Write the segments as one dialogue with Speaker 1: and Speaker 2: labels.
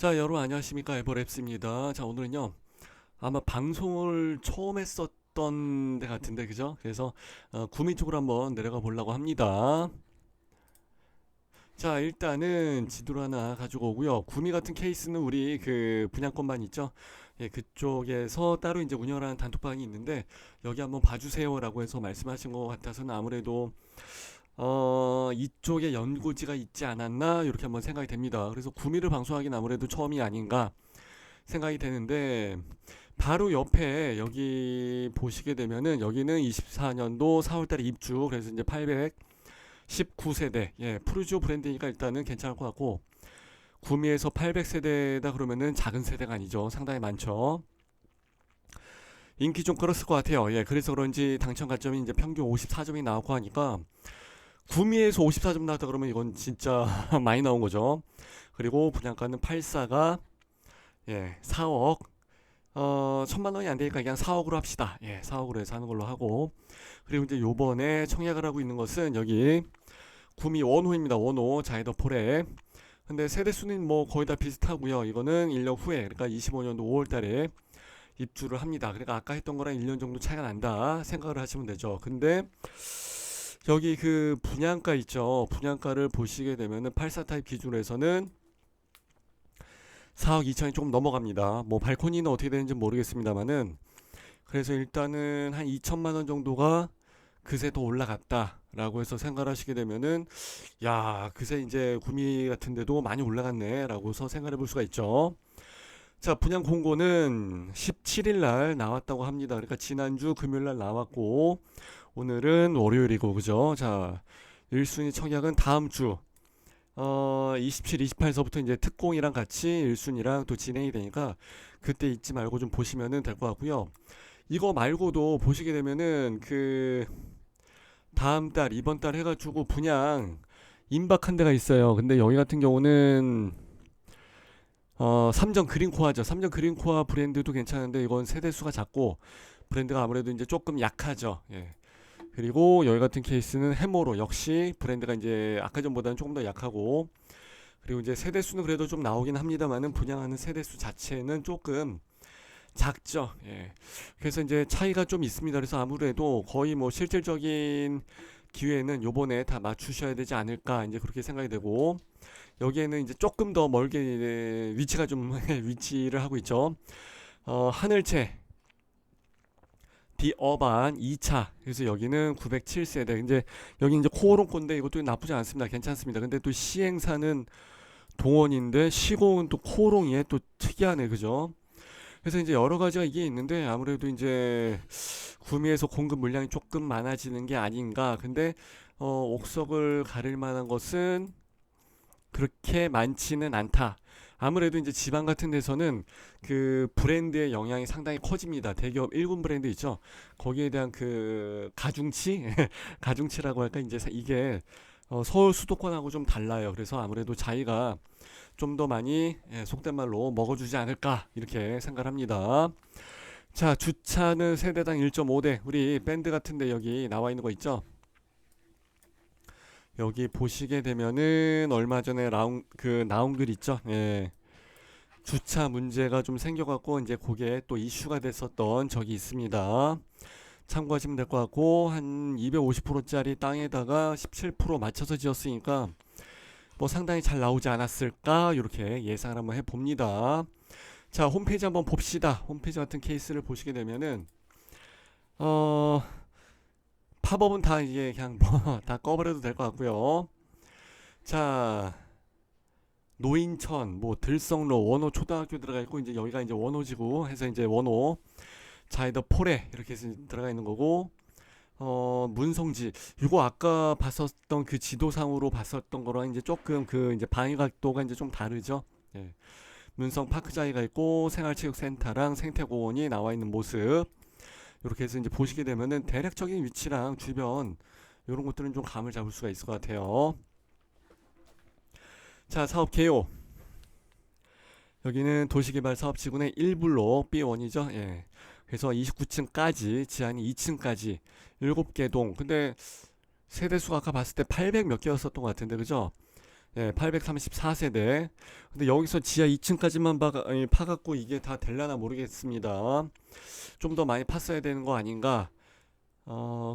Speaker 1: 자, 여러분 안녕하십니까? 에버랩스입니다. 자, 오늘은요. 아마 방송을 처음 했었던 데 같은데, 그죠? 그래서 구미 쪽으로 한번 내려가 보려고 합니다. 자, 일단은 지도를 하나 가지고 오고요. 구미 같은 케이스는 우리 그 분양권만 있죠? 예, 그쪽에서 따로 이제 운영하는 단톡방이 있는데 여기 한번 봐주세요라고 해서 말씀하신 것 같아서는 아무래도 이쪽에 연고지가 있지 않았나 이렇게 한번 생각이 됩니다. 그래서 구미를 방송하기는 아무래도 처음이 아닌가 생각이 되는데 바로 옆에 여기 보시게 되면은 여기는 24년도 4월달에 입주. 그래서 이제 819세대, 예, 푸르지오 브랜드니까 일단은 괜찮을 것 같고, 구미에서 800세대다 그러면은 작은 세대가 아니죠. 상당히 많죠. 인기 좀 끌었을 것 같아요. 예, 그래서 그런지 당첨 가점이 이제 평균 54점이 나오고 하니까 구미에서 54점 나왔다 그러면 이건 진짜 많이 나온 거죠. 그리고 분양가는 84가, 예, 4억. 1000만 원이 안 되니까 그냥 4억으로 합시다. 예, 4억으로 해서 하는 걸로 하고. 그리고 이제 요번에 청약을 하고 있는 것은 여기 구미 원호입니다. 원호 자이더 폴에. 근데 세대 수는 뭐 거의 다 비슷하고요. 이거는 1년 후에, 그러니까 25년도 5월 달에 입주를 합니다. 그러니까 아까 했던 거랑 1년 정도 차이가 난다 생각을 하시면 되죠. 근데 여기 그 분양가 있죠. 분양가를 보시게 되면은 84 타입 기준에서는 4억 2천이 조금 넘어갑니다. 뭐 발코니는 어떻게 되는지 모르겠습니다만은, 그래서 일단은 한 2천만 원 정도가 그새 더 올라갔다라고 해서 생각하시게 되면은, 야, 그새 이제 구미 같은 데도 많이 올라갔네라고서 생각해 볼 수가 있죠. 자, 분양 공고는 17일 날 나왔다고 합니다. 그러니까 지난주 금요일 날 나왔고 오늘은 월요일이고, 그죠? 자, 1순위 청약은 다음 주 27, 28서부터 이제 특공이랑 같이 1순위랑 또 진행이 되니까 그때 잊지 말고 좀 보시면은 될 것 같고요. 이거 말고도 보시게 되면은 그 다음 달, 이번 달 해가지고 분양 임박한 데가 있어요. 근데 여기 같은 경우는 삼성 그린코아죠. 삼성 그린코아 브랜드도 괜찮은데 이건 세대수가 작고 브랜드가 아무래도 이제 조금 약하죠. 예. 그리고 여기 같은 케이스는 해모로, 역시 브랜드가 이제 아까 전보다는 조금 더 약하고, 그리고 이제 세대수는 그래도 좀 나오긴 합니다만은 분양하는 세대수 자체는 조금 작죠. 예. 그래서 이제 차이가 좀 있습니다. 그래서 아무래도 거의 뭐 실질적인 기회는 요번에 다 맞추셔야 되지 않을까 이제 그렇게 생각이 되고, 여기에는 이제 조금 더 멀게 위치가 좀 위치를 하고 있죠. 하늘채 디어반 2차. 그래서 여기는 907세대. 이제 여기 이제 코오롱 건데 이것도 나쁘지 않습니다. 괜찮습니다. 근데 또 시행사는 동원인데 시공은 또 코오롱이에 또 특이하네. 그죠? 그래서 이제 여러 가지가 이게 있는데 아무래도 이제 구미에서 공급 물량이 조금 많아지는 게 아닌가. 근데 옥석을 가릴 만한 것은 그렇게 많지는 않다. 아무래도 이제 지방 같은 데서는 그 브랜드의 영향이 상당히 커집니다. 대기업 1군 브랜드 있죠. 거기에 대한 그 가중치, 가중치라고 할까, 이제 이게 서울 수도권하고 좀 달라요. 그래서 아무래도 자기가 좀 더 많이, 예, 속된 말로 먹어주지 않을까 이렇게 생각합니다. 자, 주차는 세대당 1.5대. 우리 밴드 같은데 여기 나와 있는 거 있죠. 여기 보시게 되면은 얼마 전에 나온 글 있죠. 예. 주차 문제가 좀 생겨갖고 이제 그게 또 이슈가 됐었던 적이 있습니다. 참고하시면 될 것 같고, 한 250%짜리 땅에다가 17% 맞춰서 지었으니까 뭐 상당히 잘 나오지 않았을까 이렇게 예상을 한번 해봅니다. 자, 홈페이지 한번 봅시다. 홈페이지 같은 케이스를 보시게 되면은 어 팝업은 다 이게 그냥 뭐 다 꺼버려도 될 것 같고요. 자, 노인천, 뭐 들성로, 원호 초등학교 들어가 있고, 이제 여기가 이제 원호지구 해서 이제 원호 자이더 폴에 이렇게 해서 들어가 있는 거고, 문성지, 이거 아까 봤었던 그 지도상으로 봤었던 거랑 이제 조금 그 이제 방위 각도가 이제 좀 다르죠. 예. 문성 파크자이가 있고 생활체육센터랑 생태공원이 나와 있는 모습, 이렇게 해서 이제 보시게 되면은 대략적인 위치랑 주변 이런 것들은 좀 감을 잡을 수가 있을 것 같아요. 자, 사업 개요. 여기는 도시개발 사업지구의 1블록 B1이죠. 예. 그래서 29층까지, 지하는 2층까지 7개 동. 근데 세대수가 아까 봤을 때 800 몇 개였었던 것 같은데, 그죠? 예, 834세대. 근데 여기서 지하 2층까지만 파갖고 이게 다 될라나 모르겠습니다. 좀 더 많이 팠어야 되는 거 아닌가.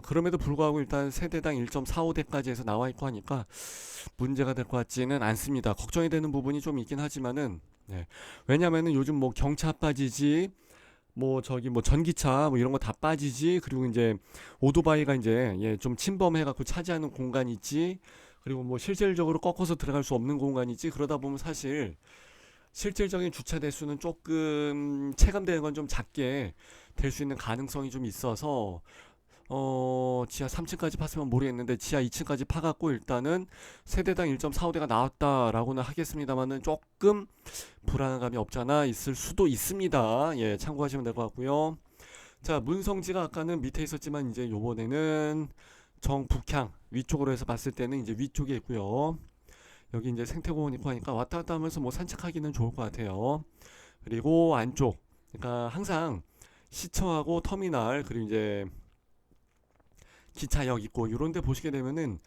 Speaker 1: 그럼에도 불구하고 일단 세대당 1.45대까지 해서 나와 있고 하니까 문제가 될 것 같지는 않습니다. 걱정이 되는 부분이 좀 있긴 하지만은, 네. 왜냐면은 요즘 뭐 경차 빠지지, 뭐 저기 뭐 전기차 뭐 이런 거 다 빠지지, 그리고 이제 오토바이가 이제 예, 좀 침범해갖고 차지하는 공간이 있지, 그리고 뭐 실질적으로 꺾어서 들어갈 수 없는 공간이 있지, 그러다 보면 사실 실질적인 주차 대수는 조금 체감되는 건 좀 작게 될 수 있는 가능성이 좀 있어서 지하 3층까지 팠으면 모르겠는데 지하 2층까지 파갖고 일단은 세대당 1.45대가 나왔다라고는 하겠습니다만은 조금 불안한 감이 없잖아 있을 수도 있습니다. 예, 참고하시면 될 것 같고요. 자, 문성지가 아까는 밑에 있었지만 이제 요번에는 정북향 위쪽으로 해서 봤을 때는 이제 위쪽에 있고요. 여기 이제 생태공원 있고 하니까 왔다 갔다 하면서 뭐 산책하기는 좋을 것 같아요. 그리고 안쪽, 그러니까 항상 시청하고 터미널 그리고 이제 기차역 있고 이런 데 보시게 되면은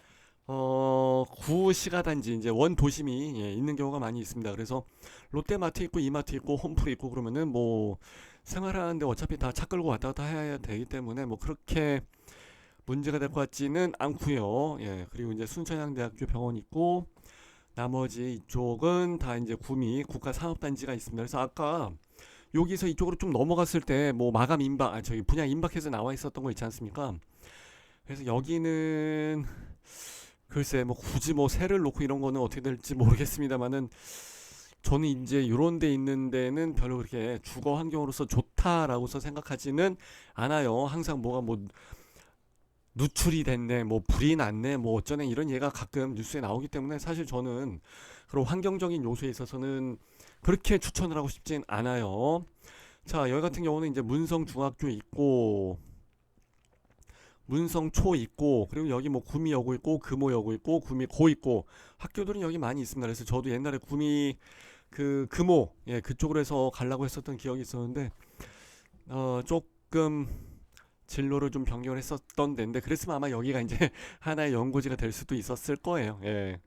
Speaker 1: 구시가단지 이제 원 도심이 예, 있는 경우가 많이 있습니다. 그래서 롯데마트 있고 이마트 있고 홈플 있고 그러면은 뭐 생활하는데 어차피 다 차 끌고 왔다 갔다 해야 되기 때문에 뭐 그렇게 문제가 될 것 같지는 않고요. 예, 그리고 이제 순천향대학교 병원 있고 나머지 이쪽은 다 이제 구미 국가산업단지가 있습니다. 그래서 아까 여기서 이쪽으로 좀 넘어갔을 때 뭐 마감 임박, 저기 분양 임박해서 나와 있었던 거 있지 않습니까? 그래서 여기는 글쎄 뭐 굳이 뭐 세를 놓고 이런 거는 어떻게 될지 모르겠습니다만은 저는 이제 이런 데 있는 데는 별로 그렇게 주거 환경으로서 좋다라고서 생각하지는 않아요. 항상 뭐가 뭐 누출이 됐네, 뭐 불이 났네, 뭐 어쩌네 이런 얘가 가끔 뉴스에 나오기 때문에 사실 저는 그런 환경적인 요소에 있어서는 그렇게 추천을 하고 싶진 않아요. 자, 여기 같은 경우는 이제 문성중학교 있고 문성초 있고 그리고 여기 뭐 구미여고 있고 금호여고 있고 구미고 있고 학교들은 여기 많이 있습니다. 그래서 저도 옛날에 구미 그 금호 예 그쪽으로 해서 가려고 했었던 기억이 있었는데 조금 진로를 좀 변경을 했었던 데인데 그랬으면 아마 여기가 이제 하나의 연고지가 될 수도 있었을 거예요. 예.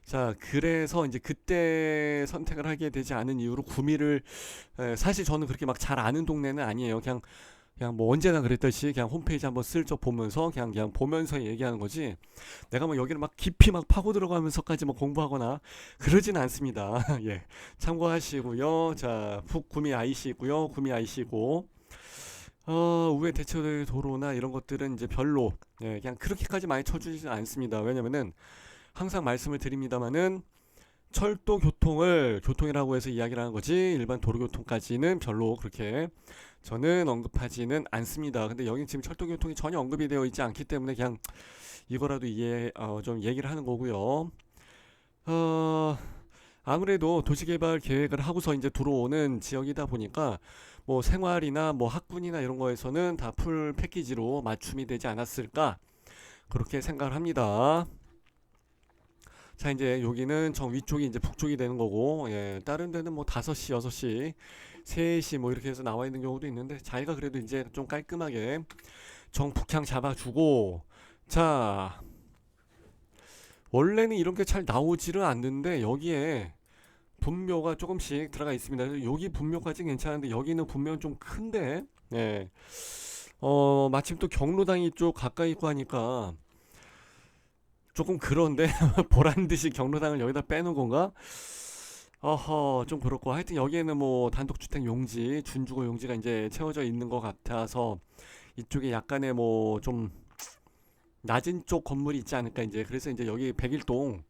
Speaker 1: 자, 그래서 이제 그때 선택을 하게 되지 않은 이유로 구미를 사실 저는 그렇게 막 잘 아는 동네는 아니에요. 그냥 뭐 언제나 그랬듯이 그냥 홈페이지 한번 슬쩍 보면서 그냥 보면서 얘기하는 거지. 내가 뭐 여기를 막 깊이 막 파고 들어가면서까지 뭐 공부하거나 그러진 않습니다. 예. 참고하시고요. 자, 북구미 IC 있고요. 구미 IC고 우회 대처 도로나 이런 것들은 이제 별로 예, 그냥 그렇게까지 많이 쳐주지는 않습니다. 왜냐면은 항상 말씀을 드립니다만은 철도 교통을 교통이라고 해서 이야기를 하는 거지 일반 도로 교통까지는 별로 그렇게 저는 언급하지는 않습니다. 근데 여기 지금 철도 교통이 전혀 언급이 되어 있지 않기 때문에 그냥 이거라도 좀 얘기를 하는 거고요. 어, 아무래도 도시개발 계획을 하고서 이제 들어오는 지역이다 보니까 뭐 생활이나 뭐 학군이나 이런 거에서는 다 풀 패키지로 맞춤이 되지 않았을까 그렇게 생각을 합니다. 자, 이제 여기는 정 위쪽이 이제 북쪽이 되는 거고, 예, 다른 데는 뭐 5시, 6시, 3시 뭐 이렇게 해서 나와 있는 경우도 있는데, 자기가 그래도 이제 좀 깔끔하게 정 북향 잡아주고, 자, 원래는 이런 게 잘 나오지를 않는데, 여기에 분묘가 조금씩 들어가 있습니다. 그래서 여기 분묘까지 괜찮은데, 여기는 분묘는 좀 큰데, 예, 마침 또 경로당이 쪽 가까이 있고 하니까, 조금 그런데 보란 듯이 경로당을 여기다 빼놓은 건가? 어허 좀 그렇고 하여튼 여기에는 뭐 단독주택 용지 준주거 용지가 이제 채워져 있는 것 같아서 이쪽에 약간의 뭐 좀 낮은 쪽 건물이 있지 않을까 이제 그래서 이제 여기 101동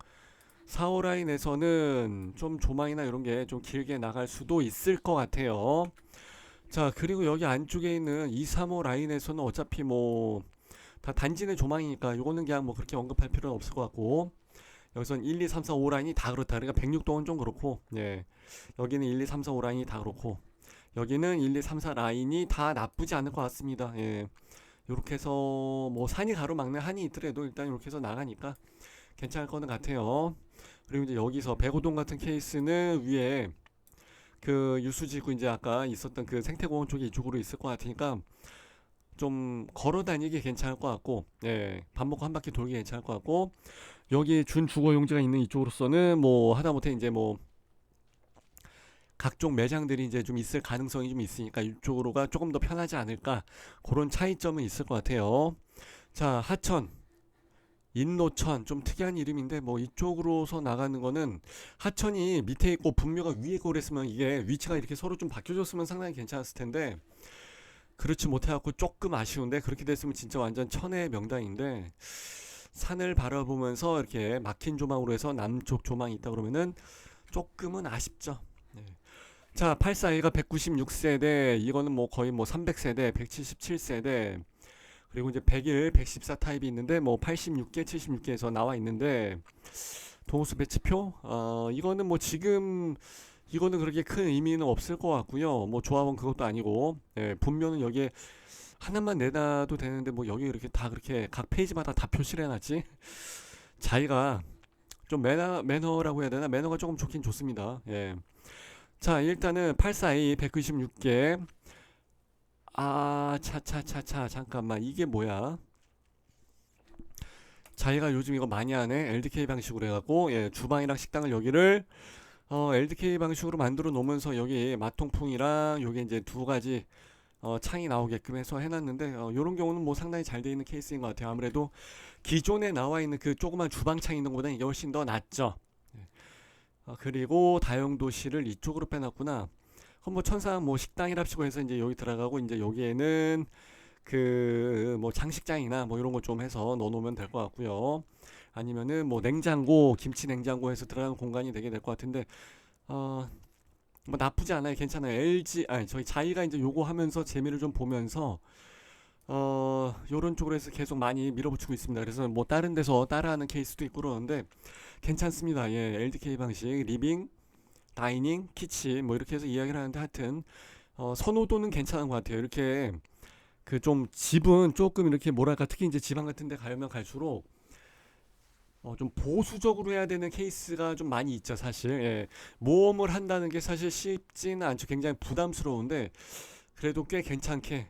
Speaker 1: 4호 라인에서는 좀 조망이나 이런 게 좀 길게 나갈 수도 있을 것 같아요. 자, 그리고 여기 안쪽에 있는 2, 3호 라인에서는 어차피 뭐 다 단지 내 조망이니까 요거는 그냥 뭐 그렇게 언급할 필요는 없을 것 같고 여기선 1, 2, 3, 4, 5 라인이 다 그렇다. 그러니까 106동은 좀 그렇고 예. 여기는 1, 2, 3, 4, 5 라인이 다 그렇고 여기는 1, 2, 3, 4 라인이 다 나쁘지 않을 것 같습니다. 예. 요렇게 해서 뭐 산이 가로막는 한이 있더라도 일단 이렇게 해서 나가니까 괜찮을 거는 같아요. 그리고 이제 여기서 백오동 같은 케이스는 위에 그 유수지구 이제 아까 있었던 그 생태공원 쪽이 이쪽으로 있을 것 같으니까 좀 걸어 다니기 괜찮을 것 같고, 예, 밥 먹고 한 바퀴 돌기 괜찮을 것 같고, 여기 준 주거 용지가 있는 이쪽으로서는 뭐 하다못해 이제 뭐 각종 매장들이 이제 좀 있을 가능성이 좀 있으니까 이쪽으로가 조금 더 편하지 않을까, 그런 차이점은 있을 것 같아요. 자, 하천, 인노천, 좀 특이한 이름인데 뭐 이쪽으로서 나가는 거는, 하천이 밑에 있고 분묘가 위에 있고 그랬으면 이게 위치가 이렇게 서로 좀 바뀌어졌으면 상당히 괜찮았을 텐데, 그렇지 못해갖고 조금 아쉬운데, 그렇게 됐으면 진짜 완전 천혜의 명당인데, 산을 바라보면서 이렇게 막힌 조망으로 해서 남쪽 조망이 있다 그러면은 조금은 아쉽죠. 네. 자, 842가 196세대, 이거는 뭐 거의 뭐 300세대, 177세대, 그리고 이제 101, 114 타입이 있는데 뭐 86개, 76개에서 나와 있는데, 동호수 배치표? 이거는 뭐 지금 이거는 그렇게 큰 의미는 없을 것 같고요. 뭐 조합은 그것도 아니고, 예, 분묘는 여기에 하나만 내놔도 되는데 뭐 여기 이렇게 다 그렇게 각 페이지마다 다 표시를 해놨지. 자기가 좀 매너라고 해야 되나? 매너가 조금 좋긴 좋습니다. 예. 자, 일단은 842 196개. 차차차차, 잠깐만, 이게 뭐야? 자기가 요즘 이거 많이 하네. LDK 방식으로 해갖고, 예, 주방이랑 식당을 여기를 LDK 방식으로 만들어 놓으면서 여기 마통풍이랑 여기 이제 두 가지 창이 나오게끔 해서 해놨는데, 요런 경우는 뭐 상당히 잘 돼 있는 케이스인 것 같아요. 아무래도 기존에 나와 있는 그 조그만 주방창 있는 것보다 이게 훨씬 더 낫죠. 예. 그리고 다용도실을 이쪽으로 빼놨구나. 그럼 뭐 천상 뭐 식당이랍시고 해서 이제 여기 들어가고, 이제 여기에는 그 뭐 장식장이나 뭐 이런 거 좀 해서 넣어놓으면 될 것 같고요. 아니면은 뭐 냉장고, 김치 냉장고 해서 들어가는 공간이 되게 될 것 같은데, 어, 뭐 나쁘지 않아요. 괜찮아요. LG, 아니, 저희 자이가 이제 요거 하면서 재미를 좀 보면서, 요런 쪽으로 해서 계속 많이 밀어붙이고 있습니다. 그래서 뭐 다른 데서 따라하는 케이스도 있고 그러는데, 괜찮습니다. 예, LDK 방식, 리빙, 다이닝, 키친, 뭐 이렇게 해서 이야기를 하는데, 하여튼, 선호도는 괜찮은 것 같아요. 이렇게, 그 좀 집은 조금 이렇게 뭐랄까, 특히 이제 지방 같은 데 가면 갈수록, 좀 보수적으로 해야 되는 케이스가 좀 많이 있죠, 사실. 예. 모험을 한다는 게 사실 쉽지는 않죠. 굉장히 부담스러운데, 그래도 꽤 괜찮게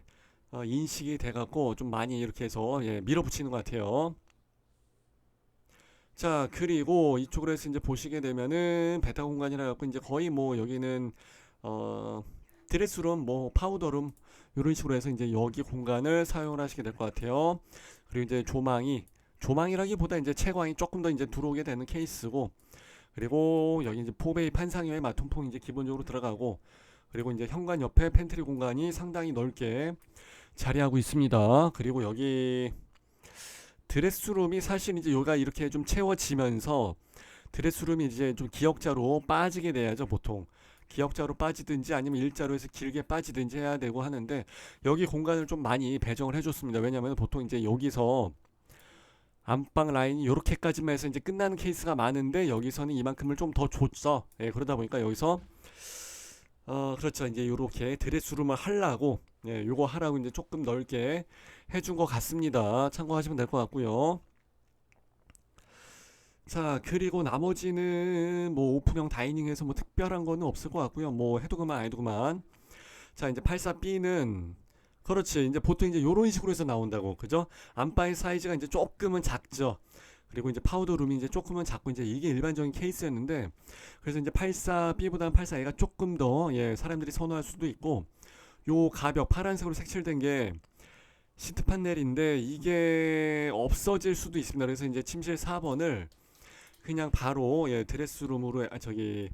Speaker 1: 인식이 돼갖고 좀 많이 이렇게 해서, 예, 밀어붙이는 것 같아요. 자, 그리고 이쪽으로 해서 이제 보시게 되면은 베타 공간이라 갖고 이제 거의 뭐 여기는 어 드레스룸, 뭐 파우더룸, 이런 식으로 해서 이제 여기 공간을 사용을 하시게 될 것 같아요. 그리고 이제 조망이라기보다 이제 채광이 조금 더 이제 들어오게 되는 케이스고, 그리고 여기 이제 포베이 판상형의 마통풍이 이제 기본적으로 들어가고, 그리고 이제 현관 옆에 팬트리 공간이 상당히 넓게 자리하고 있습니다. 그리고 여기 드레스룸이 사실 이제 여기가 이렇게 좀 채워지면서, 드레스룸이 이제 좀 기역자로 빠지게 돼야죠, 보통. 기역자로 빠지든지 아니면 일자로 해서 길게 빠지든지 해야 되고 하는데, 여기 공간을 좀 많이 배정을 해줬습니다. 왜냐면 보통 이제 여기서 안방 라인이 이렇게까지만 해서 이제 끝나는 케이스가 많은데, 여기서는 이만큼을 좀 더 줬어. 예, 그러다 보니까 여기서 그렇죠. 이제 요렇게 드레스룸을 하려고, 예, 요거 하라고 이제 조금 넓게 해준 것 같습니다. 참고하시면 될 것 같고요. 자, 그리고 나머지는 뭐 오픈형 다이닝에서 뭐 특별한 거는 없을 것 같고요. 뭐 해도 그만 안 해도 그만. 자, 이제 84B는 그렇지. 이제 보통 이제 요런 식으로 해서 나온다고. 그죠? 안방의 사이즈가 이제 조금은 작죠. 그리고 이제 파우더룸이 이제 조금은 작고, 이제 이게 일반적인 케이스였는데, 그래서 이제 84B보다는 84A가 조금 더, 예, 사람들이 선호할 수도 있고, 요 가벽 파란색으로 색칠된 게 시트 판넬인데 이게 없어질 수도 있습니다. 그래서 이제 침실 4번을 그냥 바로, 예, 드레스룸으로, 저기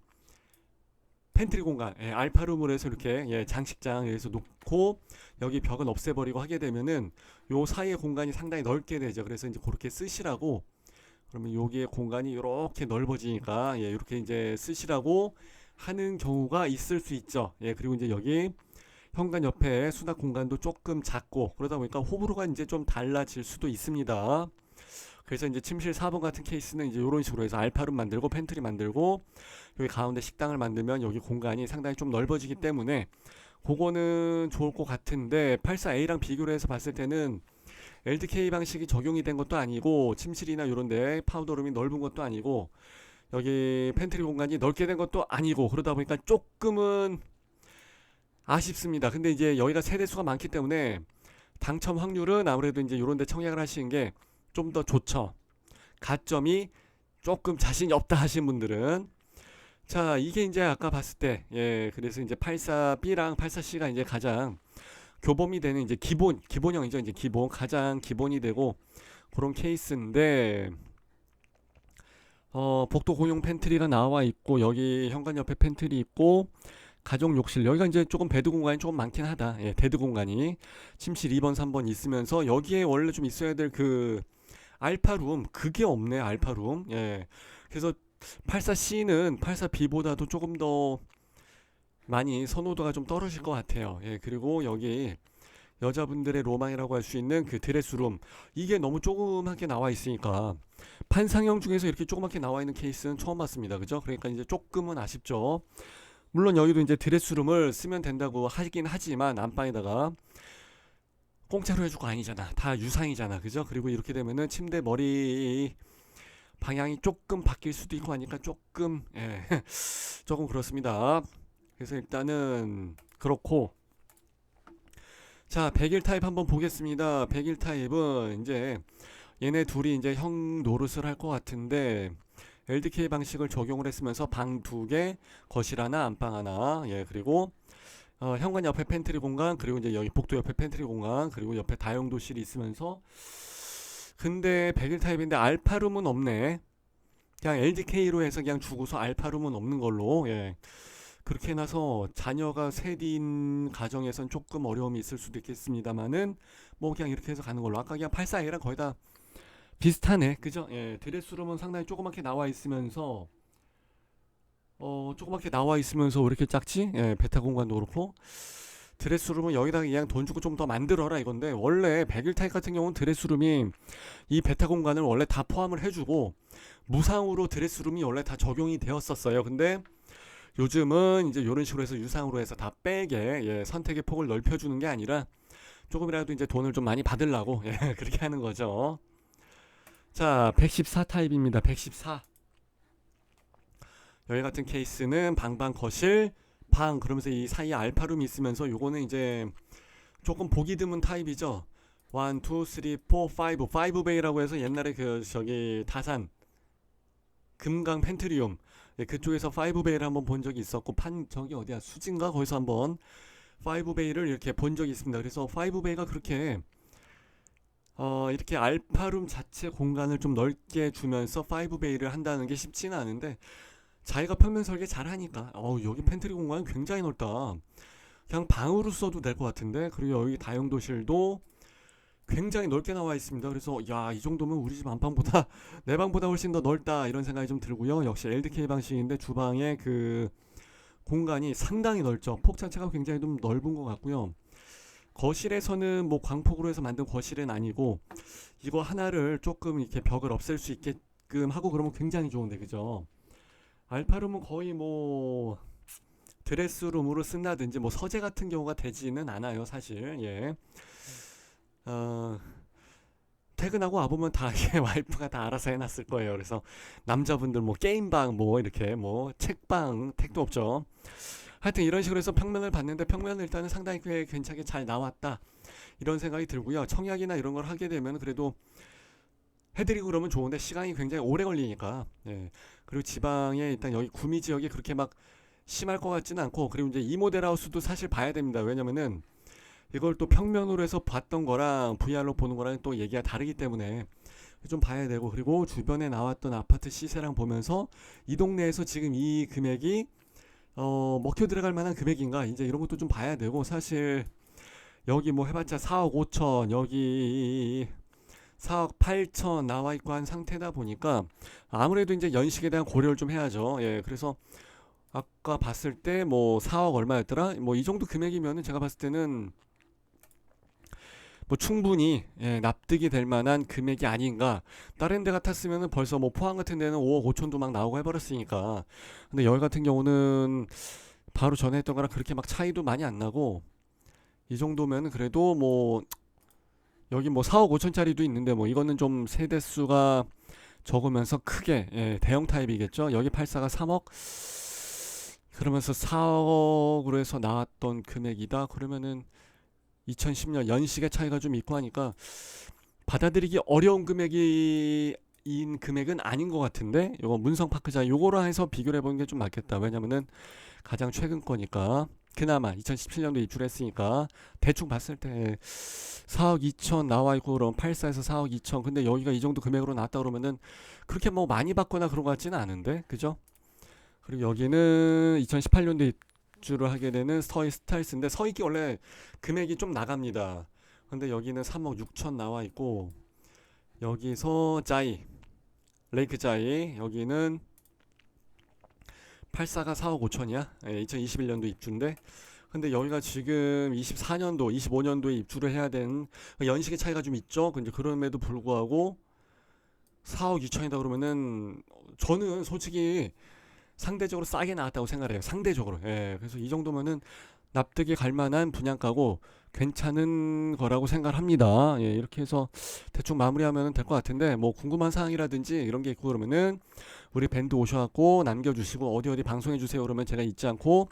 Speaker 1: 팬트리 공간, 예, 알파룸으로 해서 이렇게, 예, 장식장에서 놓고 여기 벽은 없애버리고 하게 되면은 요 사이의 공간이 상당히 넓게 되죠. 그래서 이제 그렇게 쓰시라고, 그러면 여기에 공간이 이렇게 넓어지니까, 예, 이렇게 이제 쓰시라고 하는 경우가 있을 수 있죠. 예, 그리고 이제 여기 현관 옆에 수납 공간도 조금 작고, 그러다 보니까 호불호가 이제 좀 달라질 수도 있습니다. 그래서 이제 침실 4번 같은 케이스는 이제 이런 식으로 해서 알파룸 만들고 팬트리 만들고 여기 가운데 식당을 만들면 여기 공간이 상당히 좀 넓어지기 때문에 그거는 좋을 것 같은데, 84A랑 비교를 해서 봤을 때는 LDK 방식이 적용이 된 것도 아니고, 침실이나 이런데 파우더룸이 넓은 것도 아니고, 여기 팬트리 공간이 넓게 된 것도 아니고, 그러다 보니까 조금은 아쉽습니다. 근데 이제 여기가 세대수가 많기 때문에 당첨 확률은 아무래도 이제 요런 데 청약을 하시는 게 좀 더 좋죠. 가점이 조금 자신이 없다 하신 분들은. 자, 이게 이제 아까 봤을 때, 예, 그래서 이제 84B랑 84C가 이제 가장 교범이 되는 이제 기본형이죠. 이제 가장 기본이 되고 그런 케이스인데, 복도 공용 팬트리가 나와 있고, 여기 현관 옆에 팬트리 있고, 가족 욕실, 여기가 이제 조금 베드 공간이 조금 많긴 하다. 예, 베드 공간이 침실 2번, 3번 있으면서 여기에 원래 좀 있어야 될 그 알파룸, 그게 없네, 알파룸. 예. 그래서 84C는 84B보다도 조금 더 많이 선호도가 좀 떨어질 것 같아요. 예, 그리고 여기 여자분들의 로망이라고 할 수 있는 그 드레스룸, 이게 너무 조그맣게 나와 있으니까 판상형 중에서 이렇게 조그맣게 나와 있는 케이스는 처음 봤습니다. 그죠? 그러니까 이제 조금은 아쉽죠. 물론 여기도 이제 드레스룸을 쓰면 된다고 하긴 하지만 안방에다가 공짜로 해줄 거 아니잖아. 다 유상이잖아. 그죠? 그리고 이렇게 되면은 침대 머리 방향이 조금 바뀔 수도 있고 하니까 조금, 예, 조금 그렇습니다. 그래서 일단은 그렇고, 자, 101 타입 한번 보겠습니다. 101 타입은 이제 얘네 둘이 이제 형 노릇을 할 것 같은데, LDK 방식을 적용을 했으면서 방 2개, 거실 하나, 안방 하나, 예, 그리고 현관 옆에 팬트리 공간, 그리고 이제 여기 복도 옆에 팬트리 공간, 그리고 옆에 다용도실이 있으면서, 근데 101 타입인데 알파룸은 없네. 그냥 LDK로 해서 그냥 주고서 알파룸은 없는 걸로, 예. 그렇게 해놔서 자녀가 셋인 가정에선 조금 어려움이 있을 수도 있겠습니다만은 뭐 그냥 이렇게 해서 가는 걸로. 아까 그냥 84A랑 거의 다 비슷하네, 그죠? 예, 드레스룸은 상당히 조그맣게 나와 있으면서 조그맣게 나와 있으면서 왜 이렇게 작지? 예, 베타 공간도 그렇고. 드레스룸은 여기다가 그냥 돈 주고 좀 더 만들어라 이건데, 원래 101 타입 같은 경우는 드레스룸이 이 베타 공간을 원래 다 포함을 해주고 무상으로 드레스룸이 원래 다 적용이 되었었어요. 근데 요즘은 이제 이런 식으로 해서 유상으로 해서 다 빼게, 예, 선택의 폭을 넓혀주는 게 아니라 조금이라도 이제 돈을 좀 많이 받으려고, 예, 그렇게 하는 거죠. 자, 114 타입입니다. 114. 여기 같은 케이스는 방방 거실 방, 그러면서 이 사이에 알파룸이 있으면서 요거는 이제 조금 보기 드문 타입이죠. 1, 2, 3, 4, 5 5베이라고 해서 옛날에 그 저기 다산 금강 펜트리움, 예, 그쪽에서 5베이를 한번 본 적이 있었고, 저기 어디야, 수진가, 거기서 한번 5베이를 이렇게 본 적이 있습니다. 그래서 5베이가 그렇게 이렇게 알파룸 자체 공간을 좀 넓게 주면서 5베이를 한다는 게 쉽지는 않은데, 자기가 평면 설계 잘하니까, 여기 팬트리 공간 굉장히 넓다. 그냥 방으로 써도 될 것 같은데. 그리고 여기 다용도실도 굉장히 넓게 나와 있습니다. 그래서 야, 이 정도면 우리 집 안방보다 내 방보다 훨씬 더 넓다, 이런 생각이 좀 들고요. 역시 LDK 방식인데 주방의 그 공간이 상당히 넓죠. 폭 자체가 굉장히 좀 넓은 것 같고요. 거실에서는 뭐 광폭으로 해서 만든 거실은 아니고, 이거 하나를 조금 이렇게 벽을 없앨 수 있게끔 하고 그러면 굉장히 좋은데, 그죠? 알파룸은 거의 뭐 드레스룸으로 쓴다든지 뭐 서재 같은 경우가 되지는 않아요, 사실. 예. 어, 퇴근하고 와보면 다 이게 와이프가 다 알아서 해놨을 거예요. 그래서 남자분들 뭐 게임방 뭐 이렇게 뭐 책방 택도 없죠. 하여튼 이런 식으로 해서 평면을 봤는데, 평면은 일단은 상당히 꽤 괜찮게 잘 나왔다, 이런 생각이 들고요. 청약이나 이런 걸 하게 되면 그래도 해드리고 그러면 좋은데 시간이 굉장히 오래 걸리니까, 예. 그리고 지방에 일단 여기 구미 지역이 그렇게 막 심할 것 같지는 않고, 그리고 이제 이 모델 하우스도 사실 봐야 됩니다. 왜냐면은 이걸 또 평면으로 해서 봤던 거랑 VR로 보는 거랑 또 얘기가 다르기 때문에 좀 봐야 되고, 그리고 주변에 나왔던 아파트 시세랑 보면서 이 동네에서 지금 이 금액이 먹혀 들어갈 만한 금액인가, 이제 이런 것도 좀 봐야 되고, 사실 여기 뭐 해봤자 4억 5천, 여기 4억 8천 나와 있고 한 상태다 보니까 아무래도 이제 연식에 대한 고려를 좀 해야죠. 예, 그래서 아까 봤을 때 뭐 4억 얼마였더라? 뭐 이 정도 금액이면은 제가 봤을 때는 뭐 충분히, 예, 납득이 될 만한 금액이 아닌가. 다른 데 같았으면은 벌써 뭐 포항 같은 데는 5억 5천도 막 나오고 해버렸으니까. 근데 여기 같은 경우는 바로 전에 했던 거랑 그렇게 막 차이도 많이 안 나고, 이 정도면 그래도 뭐 여기 뭐 4억 5천짜리도 있는데, 뭐 이거는 좀 세대수가 적으면서 크게, 예, 대형 타입이겠죠. 여기 84가 3억, 그러면서 4억으로 해서 나왔던 금액이다 그러면은 2010년 연식의 차이가 좀 있고 하니까 받아들이기 어려운 금액인 금액은 아닌 것 같은데, 요거 문성파크자 요거로 해서 비교를 해보는 게 좀 맞겠다. 왜냐면은 가장 최근 거니까. 그나마 2017년도 입주를 했으니까 대충 봤을 때 4억 2천 나와 있고, 그럼 84에서 4억 2천. 근데 여기가 이 정도 금액으로 나왔다 그러면은 그렇게 뭐 많이 받거나 그런 것 같지는 않은데, 그죠? 그리고 여기는 2018년도 입주를 하게 되는 서희 스타일스인데, 서익이 원래 금액이 좀 나갑니다. 근데 여기는 3억 6천 나와 있고, 여기서 짜이 레이크 짜이 여기는 84가 4억 5천이야. 2021년도 입주인데, 근데 여기가 지금 24년도 25년도에 입주를 해야 되는 연식의 차이가 좀 있죠. 근데 그럼에도 불구하고 4억 2천이다 그러면은 저는 솔직히 상대적으로 싸게 나왔다고 생각을 해요. 상대적으로. 예. 그래서 이 정도면은 납득이 갈 만한 분양가고 괜찮은 거라고 생각을 합니다. 예, 이렇게 해서 대충 마무리하면 될 것 같은데, 뭐 궁금한 사항이라든지 이런 게 있고 그러면은 우리 밴드 오셔갖고 남겨주시고 어디 어디 방송해주세요 그러면 제가 잊지 않고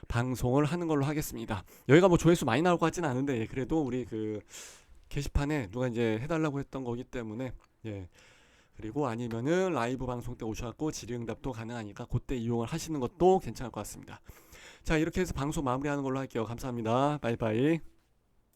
Speaker 1: 방송을 하는 걸로 하겠습니다. 여기가 뭐 조회수 많이 나올 것 같진 않은데, 예, 그래도 우리 그 게시판에 누가 이제 해달라고 했던 거기 때문에, 예. 그리고 아니면은 라이브 방송 때 오셔갖고 질의응답도 가능하니까 그때 이용을 하시는 것도 괜찮을 것 같습니다. 자, 이렇게 해서 방송 마무리하는 걸로 할게요. 감사합니다. 바이바이.